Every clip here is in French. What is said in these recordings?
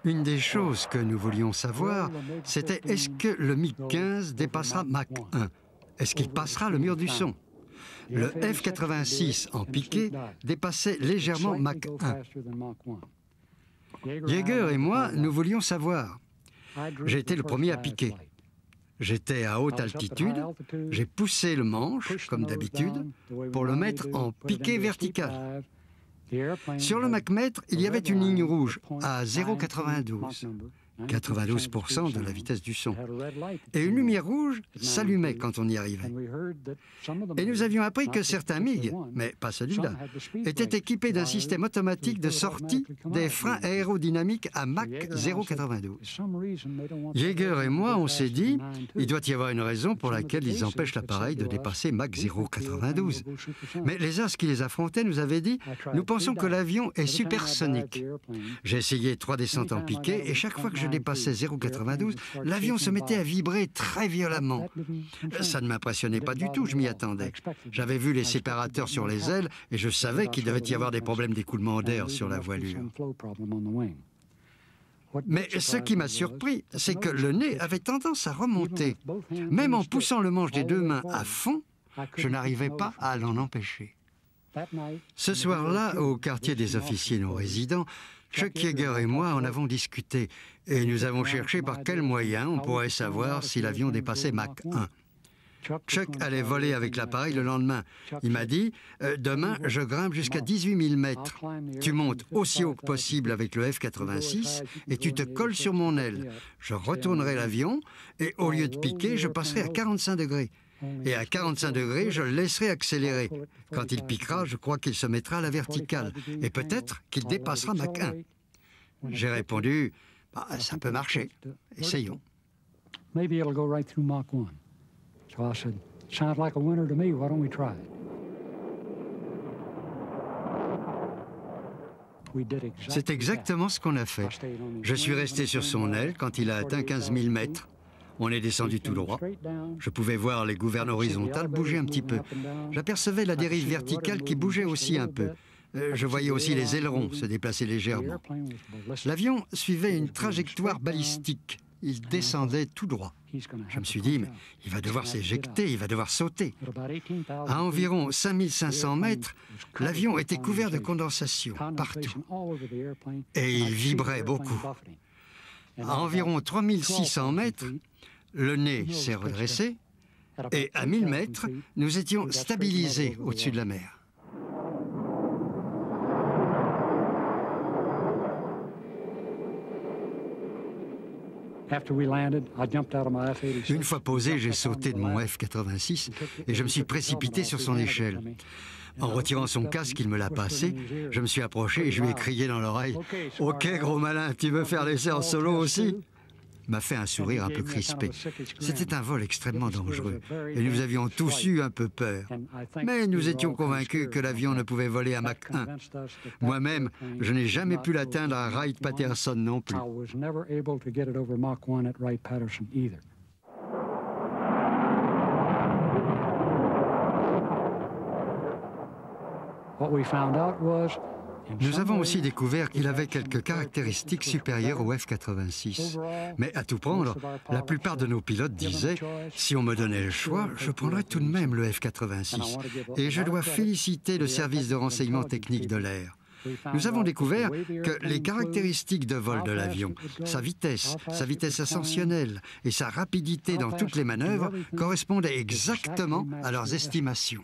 Une des choses que nous voulions savoir, c'était est-ce que le MiG-15 dépassera Mach 1? Est-ce qu'il passera le mur du son? Le F-86 en piqué dépassait légèrement Mach 1. Yeager et moi, nous voulions savoir. J'ai été le premier à piquer. J'étais à haute altitude, j'ai poussé le manche, comme d'habitude, pour le mettre en piqué vertical. Sur le machmètre, il y avait une ligne rouge à 0,92. 92% de la vitesse du son. Et une lumière rouge s'allumait quand on y arrivait. Et nous avions appris que certains MiG, mais pas celui-là, étaient équipés d'un système automatique de sortie des freins aérodynamiques à Mach 0,92. Yeager et moi, on s'est dit, il doit y avoir une raison pour laquelle ils empêchent l'appareil de dépasser Mach 0,92. Mais les as qui les affrontaient nous avaient dit, nous pensons que l'avion est supersonique. J'ai essayé 3 descentes en piqué et chaque fois que je dépassais 0,92, l'avion se mettait à vibrer très violemment. Ça ne m'impressionnait pas du tout, je m'y attendais. J'avais vu les séparateurs sur les ailes et je savais qu'il devait y avoir des problèmes d'écoulement d'air sur la voilure. Mais ce qui m'a surpris, c'est que le nez avait tendance à remonter. Même en poussant le manche des 2 mains à fond, je n'arrivais pas à l'en empêcher. Ce soir-là, au quartier des officiers non résidents, Chuck Yeager et moi en avons discuté et nous avons cherché par quels moyens on pourrait savoir si l'avion dépassait Mach 1. Chuck allait voler avec l'appareil le lendemain. Il m'a dit « Demain, je grimpe jusqu'à 18 000 mètres. Tu montes aussi haut que possible avec le F-86 et tu te colles sur mon aile. Je retournerai l'avion et au lieu de piquer, je passerai à 45 degrés. Et à 45 degrés, je le laisserai accélérer. Quand il piquera, je crois qu'il se mettra à la verticale. Et peut-être qu'il dépassera Mach 1. » J'ai répondu, ça peut marcher. Essayons. C'est exactement ce qu'on a fait. Je suis resté sur son aile quand il a atteint 15 000 mètres. On est descendu tout droit. Je pouvais voir les gouvernes horizontales bouger un petit peu. J'apercevais la dérive verticale qui bougeait aussi un peu. Je voyais aussi les ailerons se déplacer légèrement. L'avion suivait une trajectoire balistique. Il descendait tout droit. Je me suis dit, mais il va devoir s'éjecter, il va devoir sauter. À environ 5500 mètres, l'avion était couvert de condensation partout. Et il vibrait beaucoup. À environ 3600 mètres, le nez s'est redressé et à 1000 mètres, nous étions stabilisés au-dessus de la mer. Une fois posé, j'ai sauté de mon F-86 et je me suis précipité sur son échelle. En retirant son casque, il me l'a passé. Je me suis approché et je lui ai crié dans l'oreille « Ok, gros malin, tu veux faire l'essai en solo aussi ?» Il m'a fait un sourire un peu crispé. C'était un vol extrêmement dangereux et nous avions tous eu un peu peur. Mais nous étions convaincus que l'avion ne pouvait voler à Mach 1. Moi-même, je n'ai jamais pu l'atteindre à Wright-Patterson non plus. Nous avons aussi découvert qu'il avait quelques caractéristiques supérieures au F-86. Mais à tout prendre, la plupart de nos pilotes disaient « Si on me donnait le choix, je prendrais tout de même le F-86. » Et je dois féliciter le service de renseignement technique de l'air. Nous avons découvert que les caractéristiques de vol de l'avion, sa vitesse ascensionnelle et sa rapidité dans toutes les manœuvres correspondaient exactement à leurs estimations.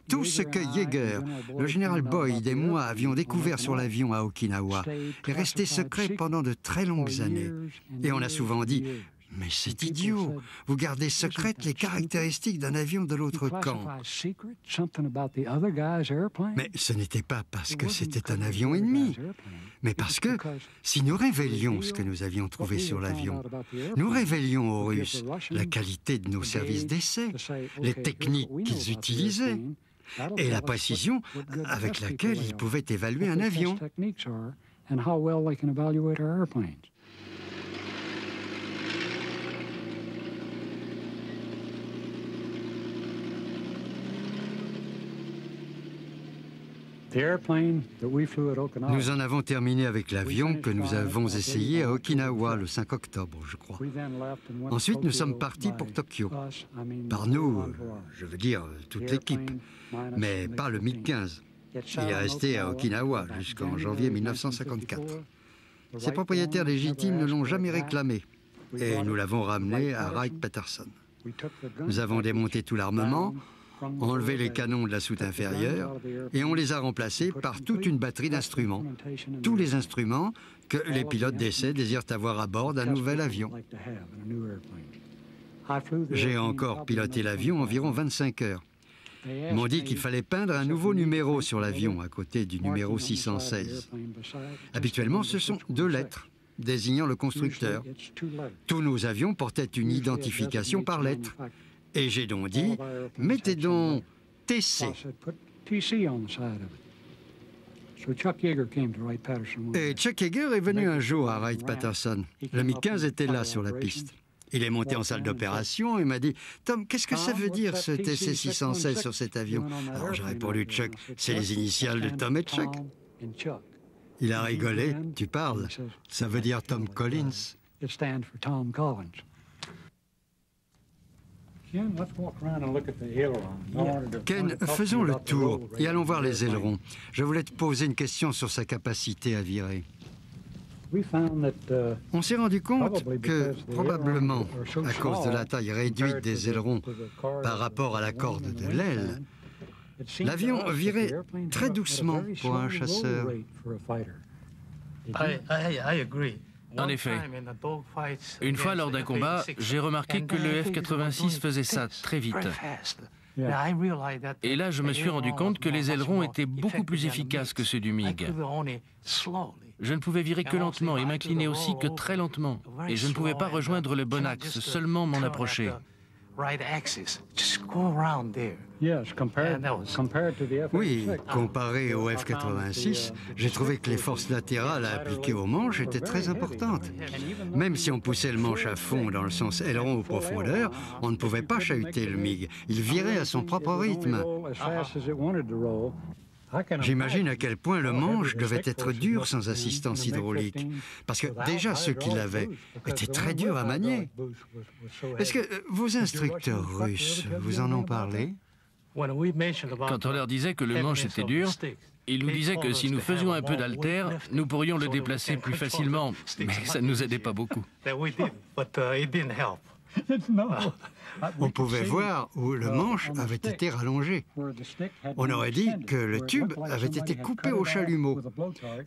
Tout ce que Yeager, le général Boyd et moi avions découvert sur l'avion à Okinawa est resté secret pendant de très longues années. Et on a souvent dit « Mais c'est idiot, vous gardez secrètes les caractéristiques d'un avion de l'autre camp. » Mais ce n'était pas parce que c'était un avion ennemi, mais parce que si nous révélions ce que nous avions trouvé sur l'avion, nous révélions aux Russes la qualité de nos services d'essai, les techniques qu'ils utilisaient et la précision avec laquelle ils pouvaient évaluer un avion. Nous en avons terminé avec l'avion que nous avons essayé à Okinawa le 5 octobre, je crois. Ensuite, nous sommes partis pour Tokyo. Par nous, je veux dire toute l'équipe, mais pas le MiG-15. Il est resté à Okinawa jusqu'en janvier 1954. Ses propriétaires légitimes ne l'ont jamais réclamé et nous l'avons ramené à Wright-Patterson. Nous avons démonté tout l'armement, enlevé les canons de la soute inférieure et on les a remplacés par toute une batterie d'instruments. Tous les instruments que les pilotes d'essai désirent avoir à bord d'un nouvel avion. J'ai encore piloté l'avion environ 25 heures. Ils m'ont dit qu'il fallait peindre un nouveau numéro sur l'avion à côté du numéro 616. Habituellement, ce sont 2 lettres désignant le constructeur. Tous nos avions portaient une identification par lettres. Et j'ai donc dit, mettez donc TC. Et Chuck Yeager est venu un jour à Wright-Patterson. Le MiG-15 était là sur la piste. Il est monté en salle d'opération et m'a dit « Tom, qu'est-ce que ça veut dire ce TC-616 sur cet avion ?» Alors j'ai répondu « Chuck, c'est les initiales de Tom et Chuck. » Il a rigolé. « Tu parles, ça veut dire Tom Collins. » Ken, faisons le tour et allons voir les ailerons. Je voulais te poser une question sur sa capacité à virer. On s'est rendu compte que, probablement, à cause de la taille réduite des ailerons par rapport à la corde de l'aile, l'avion virait très doucement pour un chasseur. En effet, une fois lors d'un combat, j'ai remarqué que le F-86 faisait ça très vite. Et là, je me suis rendu compte que les ailerons étaient beaucoup plus efficaces que ceux du MiG. Je ne pouvais virer que lentement et m'incliner aussi que très lentement. Et je ne pouvais pas rejoindre le bon axe, seulement m'en approcher. Oui, comparé au F-86, j'ai trouvé que les forces latérales à appliquer au manche étaient très importantes. Même si on poussait le manche à fond dans le sens aileron ou profondeur, on ne pouvait pas chahuter le MiG. Il virait à son propre rythme. J'imagine à quel point le manche devait être dur sans assistance hydraulique, parce que déjà ceux qui l'avaient étaient très durs à manier. Est-ce que vos instructeurs russes vous en ont parlé? Quand on leur disait que le manche était dur, ils nous disaient que si nous faisions un peu d'haltère, nous pourrions le déplacer plus facilement, mais ça ne nous aidait pas beaucoup. On pouvait voir où le manche avait été rallongé. On aurait dit que le tube avait été coupé au chalumeau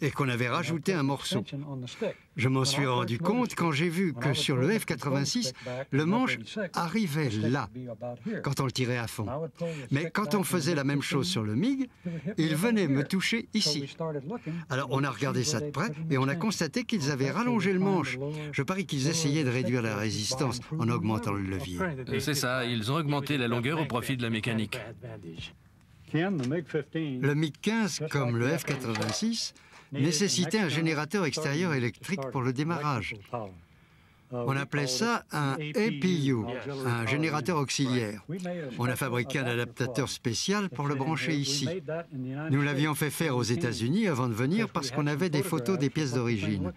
et qu'on avait rajouté un morceau. Je m'en suis rendu compte quand j'ai vu que sur le F-86, le manche arrivait là, quand on le tirait à fond. Mais quand on faisait la même chose sur le MiG, il venait me toucher ici. Alors on a regardé ça de près et on a constaté qu'ils avaient rallongé le manche. Je parie qu'ils essayaient de réduire la résistance en augmentant le levier. C'est ça, ils ont augmenté la longueur au profit de la mécanique. Le MiG-15, comme le F-86, nécessitait un générateur extérieur électrique pour le démarrage. On appelait ça un APU, un générateur auxiliaire. On a fabriqué un adaptateur spécial pour le brancher ici. Nous l'avions fait faire aux États-Unis avant de venir parce qu'on avait des photos des pièces d'origine.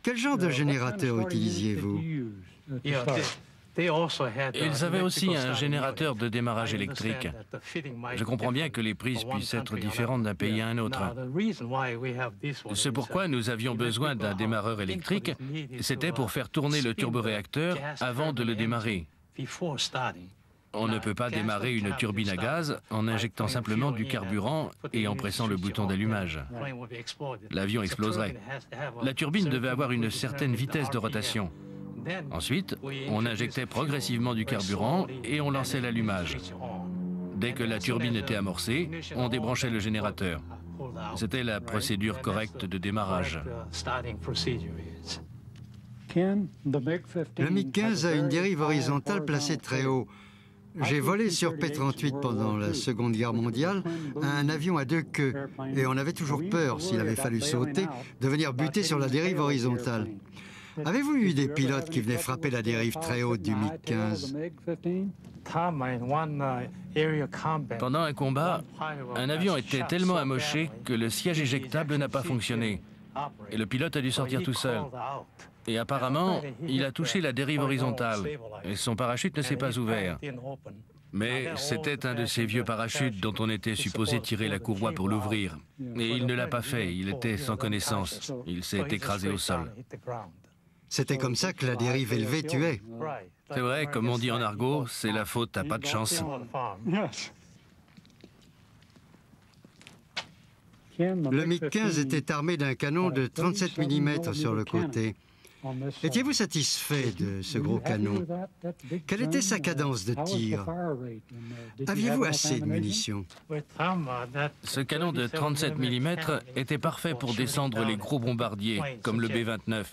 Quel genre de générateur utilisiez-vous? Ils avaient aussi un générateur de démarrage électrique. Je comprends bien que les prises puissent être différentes d'un pays à un autre. C'est pourquoi nous avions besoin d'un démarreur électrique. C'était pour faire tourner le turboréacteur avant de le démarrer. On ne peut pas démarrer une turbine à gaz en injectant simplement du carburant et en pressant le bouton d'allumage. L'avion exploserait. La turbine devait avoir une certaine vitesse de rotation. Ensuite, on injectait progressivement du carburant et on lançait l'allumage. Dès que la turbine était amorcée, on débranchait le générateur. C'était la procédure correcte de démarrage. Le MiG-15 a une dérive horizontale placée très haut. J'ai volé sur P-38 pendant la Seconde Guerre mondiale un avion à 2 queues et on avait toujours peur, s'il avait fallu sauter, de venir buter sur la dérive horizontale. Avez-vous eu des pilotes qui venaient frapper la dérive très haute du MiG-15? Pendant un combat, un avion était tellement amoché que le siège éjectable n'a pas fonctionné. Et le pilote a dû sortir tout seul. Et apparemment, il a touché la dérive horizontale et son parachute ne s'est pas ouvert. Mais c'était un de ces vieux parachutes dont on était supposé tirer la courroie pour l'ouvrir. Et il ne l'a pas fait, il était sans connaissance. Il s'est écrasé au sol. C'était comme ça que la dérive élevée tuait. C'est vrai, comme on dit en argot, c'est la faute à pas de chance. Le MiG-15 était armé d'un canon de 37 mm sur le côté. Étiez-vous satisfait de ce gros canon? Quelle était sa cadence de tir? Aviez-vous assez de munitions? Ce canon de 37 mm était parfait pour descendre les gros bombardiers, comme le B-29,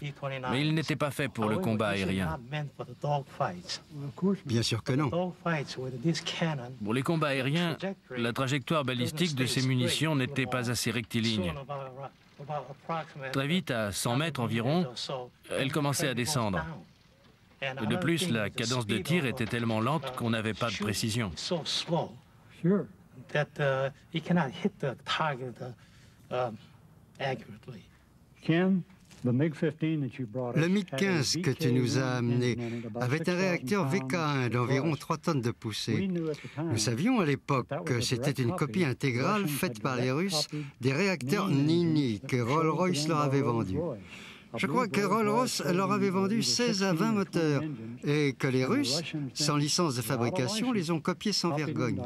mais il n'était pas fait pour le combat aérien. Bien sûr que non. Pour les combats aériens, la trajectoire balistique de ces munitions n'était pas assez rectiligne. Très vite, à 100 mètres environ, elle commençait à descendre. Et de plus, la cadence de tir était tellement lente qu'on n'avait pas de précision. Le MiG-15 que tu nous as amené avait un réacteur VK1 d'environ 3 tonnes de poussée. Nous savions à l'époque que c'était une copie intégrale faite par les Russes des réacteurs Nini que Rolls-Royce leur avait vendus. Je crois que Rolls-Royce leur avait vendu 16 à 20 moteurs et que les Russes, sans licence de fabrication, les ont copiés sans vergogne.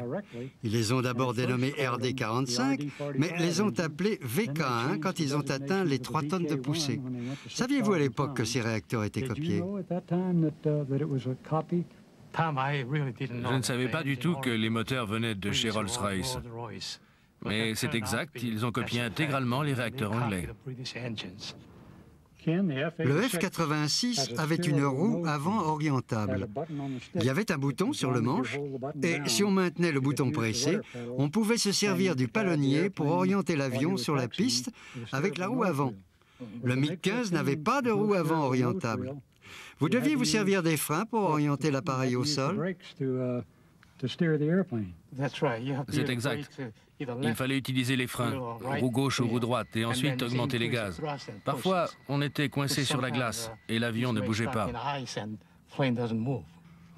Ils les ont d'abord dénommés RD-45, mais les ont appelés VK1 quand ils ont atteint les 3 tonnes de poussée. Saviez-vous à l'époque que ces réacteurs étaient copiés? Je ne savais pas du tout que les moteurs venaient de chez Rolls-Royce. Mais c'est exact, ils ont copié intégralement les réacteurs anglais. Le F-86 avait une roue avant orientable. Il y avait un bouton sur le manche et si on maintenait le bouton pressé, on pouvait se servir du palonnier pour orienter l'avion sur la piste avec la roue avant. Le MiG-15 n'avait pas de roue avant orientable. Vous deviez vous servir des freins pour orienter l'appareil au sol. C'est exact. Il fallait utiliser les freins, roue gauche ou roue droite, et ensuite augmenter les gaz. Parfois, on était coincé sur la glace et l'avion ne bougeait pas.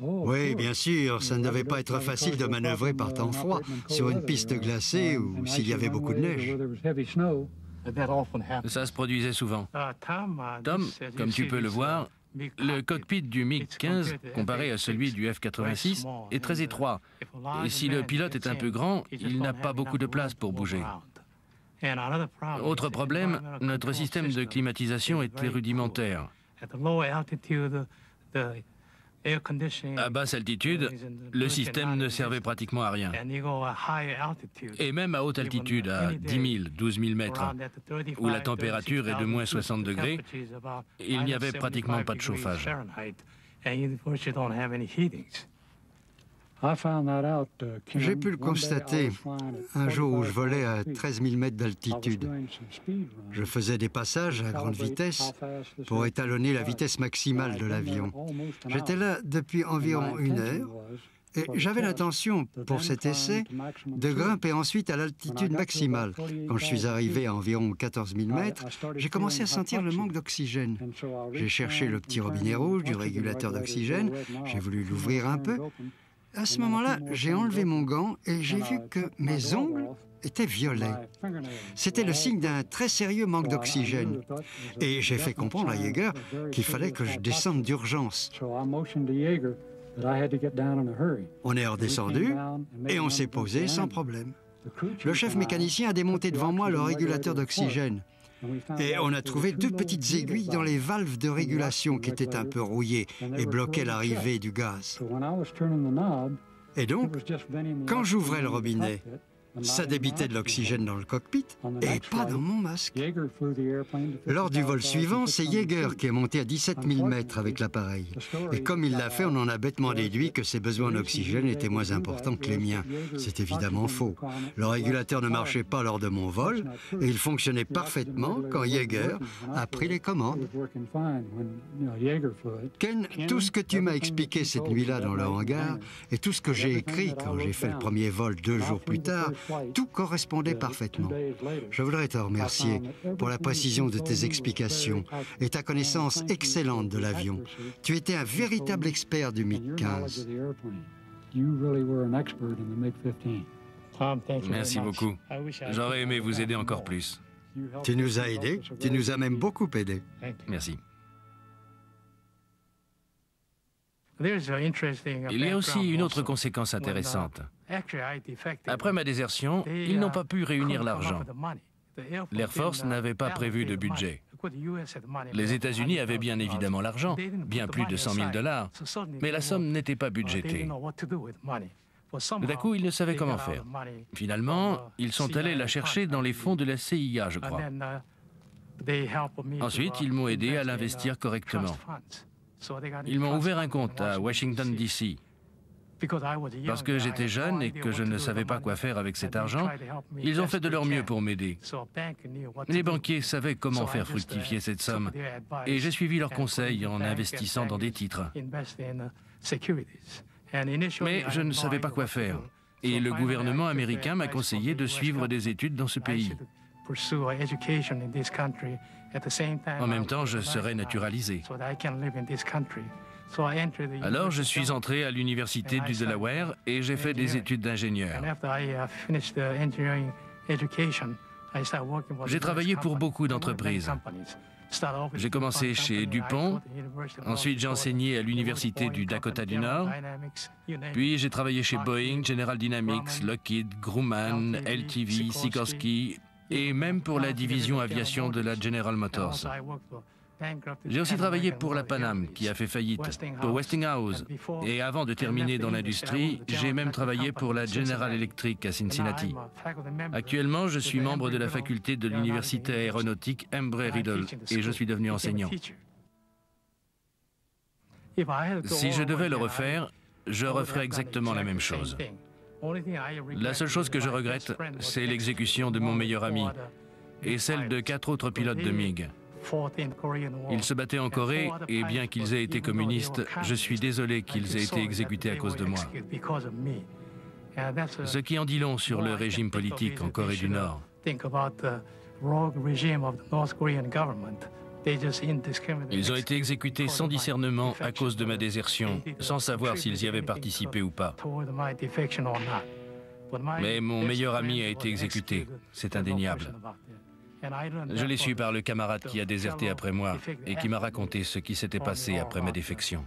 Oui, bien sûr, ça ne devait pas être facile de manœuvrer par temps froid sur une piste glacée ou s'il y avait beaucoup de neige. Ça se produisait souvent. Tom, comme tu peux le voir, le cockpit du MiG-15, comparé à celui du F-86, est très étroit. Et si le pilote est un peu grand, il n'a pas beaucoup de place pour bouger. Autre problème, notre système de climatisation était rudimentaire. À basse altitude, le système ne servait pratiquement à rien. Et même à haute altitude, à 10 000, 12 000 mètres, où la température est de moins 60 degrés, il n'y avait pratiquement pas de chauffage. J'ai pu le constater un jour où je volais à 13 000 mètres d'altitude. Je faisais des passages à grande vitesse pour étalonner la vitesse maximale de l'avion. J'étais là depuis environ 1 heure et j'avais l'intention, pour cet essai, de grimper ensuite à l'altitude maximale. Quand je suis arrivé à environ 14 000 mètres, j'ai commencé à sentir le manque d'oxygène. J'ai cherché le petit robinet rouge du régulateur d'oxygène, j'ai voulu l'ouvrir un peu. À ce moment-là, j'ai enlevé mon gant et j'ai vu que mes ongles étaient violets. C'était le signe d'un très sérieux manque d'oxygène. Et j'ai fait comprendre à Yeager qu'il fallait que je descende d'urgence. On est redescendu et on s'est posé sans problème. Le chef mécanicien a démonté devant moi le régulateur d'oxygène. Et on a trouvé 2 petites aiguilles dans les valves de régulation qui étaient un peu rouillées et bloquaient l'arrivée du gaz. Et donc, quand j'ouvrais le robinet, Ça débitait de l'oxygène dans le cockpit et pas dans mon masque. Lors du vol suivant, c'est Yeager qui est monté à 17 000 mètres avec l'appareil. Et comme il l'a fait, on en a bêtement déduit que ses besoins en oxygène étaient moins importants que les miens. C'est évidemment faux. Le régulateur ne marchait pas lors de mon vol et il fonctionnait parfaitement quand Yeager a pris les commandes. Ken, tout ce que tu m'as expliqué cette nuit-là dans le hangar et tout ce que j'ai écrit quand j'ai fait le premier vol 2 jours plus tard, tout correspondait parfaitement. Je voudrais te remercier pour la précision de tes explications et ta connaissance excellente de l'avion. Tu étais un véritable expert du MiG-15. Merci beaucoup. J'aurais aimé vous aider encore plus. Tu nous as aidés, tu nous as même beaucoup aidés. Merci. Il y a aussi une autre conséquence intéressante. Après ma désertion, ils n'ont pas pu réunir l'argent. L'Air Force n'avait pas prévu de budget. Les États-Unis avaient bien évidemment l'argent, bien plus de 100 000 $, mais la somme n'était pas budgétée. D'un coup, ils ne savaient comment faire. Finalement, ils sont allés la chercher dans les fonds de la CIA, je crois. Ensuite, ils m'ont aidé à l'investir correctement. Ils m'ont ouvert un compte à Washington, D.C. Parce que j'étais jeune et que je ne savais pas quoi faire avec cet argent, ils ont fait de leur mieux pour m'aider. Les banquiers savaient comment faire fructifier cette somme et j'ai suivi leurs conseils en investissant dans des titres. Mais je ne savais pas quoi faire et le gouvernement américain m'a conseillé de suivre des études dans ce pays. En même temps, je serais naturalisé. Alors, je suis entré à l'université du Delaware et j'ai fait des études d'ingénieur. J'ai travaillé pour beaucoup d'entreprises. J'ai commencé chez DuPont, ensuite j'ai enseigné à l'université du Dakota du Nord, puis j'ai travaillé chez Boeing, General Dynamics, Lockheed, Grumman, LTV, Sikorsky et même pour la division aviation de la General Motors. J'ai aussi travaillé pour la Pan Am, qui a fait faillite, pour Westinghouse, et avant de terminer dans l'industrie, j'ai même travaillé pour la General Electric à Cincinnati. Actuellement, je suis membre de la faculté de l'université aéronautique Embry-Riddle, et je suis devenu enseignant. Si je devais le refaire, je referais exactement la même chose. La seule chose que je regrette, c'est l'exécution de mon meilleur ami et celle de 4 autres pilotes de MiG. Ils se battaient en Corée et bien qu'ils aient été communistes, je suis désolé qu'ils aient été exécutés à cause de moi. Ce qui en dit long sur le régime politique en Corée du Nord. Ils ont été exécutés sans discernement à cause de ma désertion, sans savoir s'ils y avaient participé ou pas. Mais mon meilleur ami a été exécuté, c'est indéniable. Je l'ai su par le camarade qui a déserté après moi et qui m'a raconté ce qui s'était passé après ma défection.